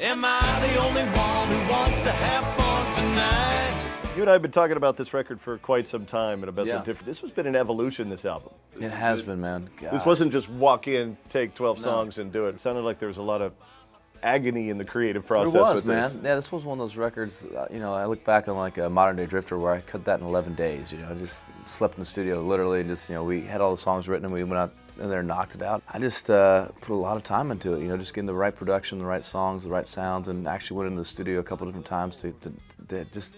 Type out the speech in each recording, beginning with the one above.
Am I the only one who wants to have fun tonight? You and I have been talking about this record for quite some time and about Yeah. the different. This has been an evolution, this album. It has been, man. This Gosh. wasn't just walk in, take 12 No. songs and do it. It sounded like there was a lot of agony in the creative process. There was, with man. This. Yeah, this was one of those records, I look back on like a Modern Day Drifter where I cut that in 11 days, I just slept in the studio literally and just, we had all the songs written and we went out in there and knocked it out. I just put a lot of time into it, just getting the right production, the right songs, the right sounds, and actually went into the studio a couple different times to just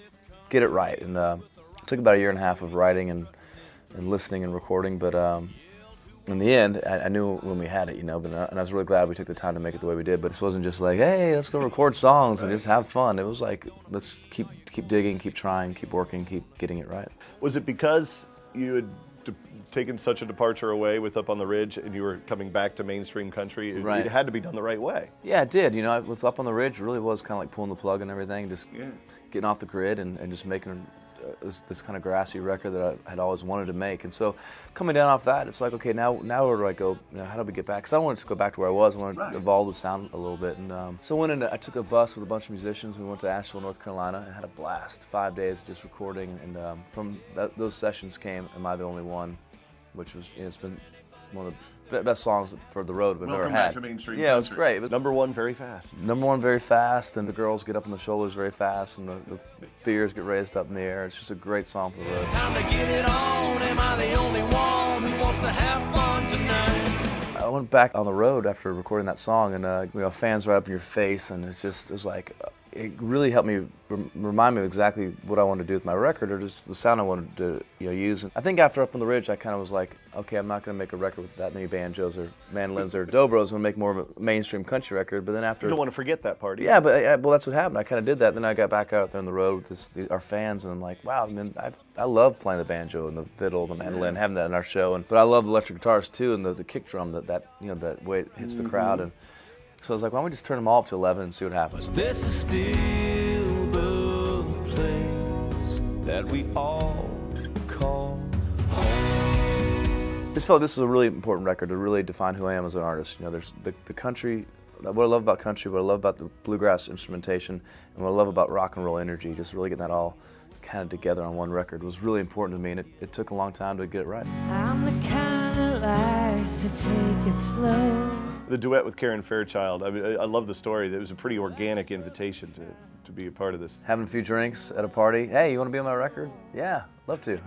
get it right. And it took about a year and a half of writing and listening and recording, but in the end, I knew when we had it, and I was really glad we took the time to make it the way we did. But this wasn't just like, hey, let's go record songs and just have fun. It was like, let's keep digging, keep trying, keep working, keep getting it right. Was it because you had taken such a departure away with Up on the Ridge and you were coming back to mainstream country? Right. It had to be done the right way. Yeah, it did. With Up on the Ridge, it really was kind of like pulling the plug and everything, just getting off the grid and just making this kind of grassy record that I had always wanted to make. And so coming down off that, it's like, okay, now where do I go? How do we get back? Because I don't want to go back to where I was. I wanted to evolve the sound a little bit. And so I took a bus with a bunch of musicians. We went to Asheville, North Carolina, and had a blast. 5 days just recording. And from those sessions came Am I the Only One, which was, it's been one of the best songs for the road we've ever had. Back to mainstream Yeah, it was country. great. It was Number one very fast. Number one very fast, and the girls get up on the shoulders very fast, and the beers get raised up in the air. It's just a great song for the road. Time to get it on. Am I the only one who wants to have fun tonight? I went back on the road after recording that song, and fans right up in your face, and it was like, it really helped me remind me of exactly what I wanted to do with my record, or just the sound I wanted to use. And I think after Up on the Ridge, I kind of was like, okay, I'm not going to make a record with that many banjos or mandolins or dobros. I'm going to make more of a mainstream country record. But then after, You don't want to forget that part. yeah, but well, that's what happened. I kind of did that. Then I got back out there on the road with our fans, and I'm like, wow, I love playing the banjo and the fiddle and the mandolin, having that in our show. But I love the electric guitars too, and the kick drum that way it hits the crowd. And so I was like, why don't we just turn them all up to 11 and see what happens? This is still the place that we all call home. I just felt this is a really important record to really define who I am as an artist. There's the country, what I love about country, what I love about the bluegrass instrumentation, and what I love about rock and roll energy, just really getting that all kind of together on one record was really important to me, and it took a long time to get it right. I'm the kind that likes to take it slow. The duet with Karen Fairchild, I mean, I love the story. It was a pretty organic invitation to be a part of this. Having a few drinks at a party. Hey, you want to be on my record? Yeah, love to.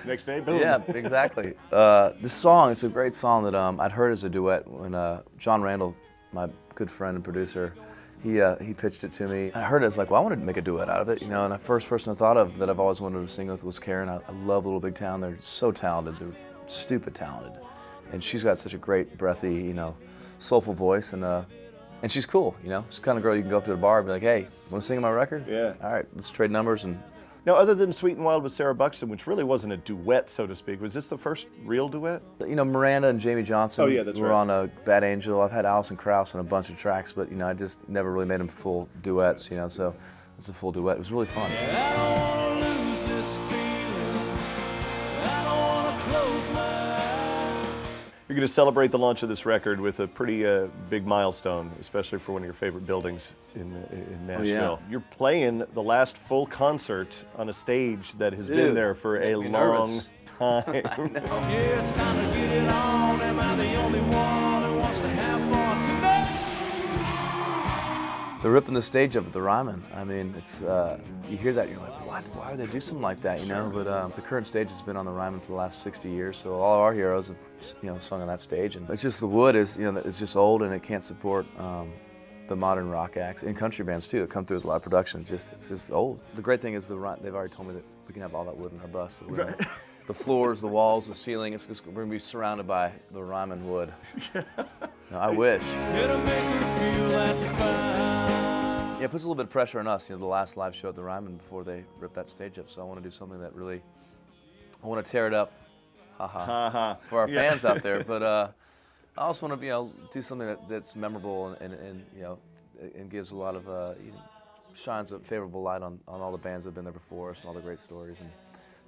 Next day, boom. Yeah, exactly. This song, it's a great song that I'd heard as a duet when John Randall, my good friend and producer, he pitched it to me. I heard it, I was like, well, I wanted to make a duet out of it, and the first person I thought of that I've always wanted to sing with was Karen. I love Little Big Town. They're so talented. They're stupid talented. And she's got such a great, breathy, soulful voice, and she's cool, She's the kind of girl you can go up to the bar and be like, hey, want to sing on my record? Yeah. All right, let's trade numbers. And Now, other than Sweet and Wild with Sarah Buxton, which really wasn't a duet, so to speak, was this the first real duet? Miranda and Jamie Johnson Oh, yeah, that's were right. on Bad Angel. I've had Alison Krauss on a bunch of tracks, but I just never really made them full duets, so it's a full duet. It was really fun. I don't want to lose this feeling. I don't want to close my eyes. You're going to celebrate the launch of this record with a pretty big milestone, especially for one of your favorite buildings in Nashville. yeah. You're playing the last full concert on a stage that has been Dude, there for a make me long nervous. time. Yeah, it's time to get it on. Am I the only one who wants to have fun tonight? They're ripping the stage up at the Ryman. I mean, it's you hear that, and you're like, what? Why would they do something like that? But the current stage has been on the Ryman for the last 60 years, so all our heroes have sung on that stage. And it's just the wood is it's just old and it can't support the modern rock acts and country bands too that come through with a lot of production. It's just old. The great thing is they've already told me that we can have all that wood in our bus. So the floors, the walls, the ceiling, we're going to be surrounded by the Ryman wood. No, I wish. It'll make her feel that fine. Yeah, it puts a little bit of pressure on us, the last live show at the Ryman before they rip that stage up. So I want to do something that really, I want to tear it up, for our fans out there. But I also want to, do something that's memorable and gives a lot of, shines a favorable light on all the bands that have been there before us and all the great stories and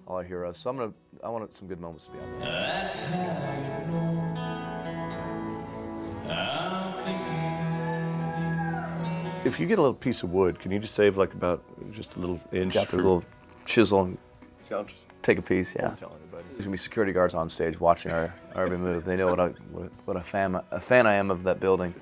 all our heroes. So I want some good moments to be out there. That's how you know I'm thinking of you. If you get a little piece of wood, can you just save like about just a little inch? Got the little chisel and I'll just take a piece. Yeah. tell anybody. There's gonna be security guards on stage watching our every move. They know what a fan I am of that building.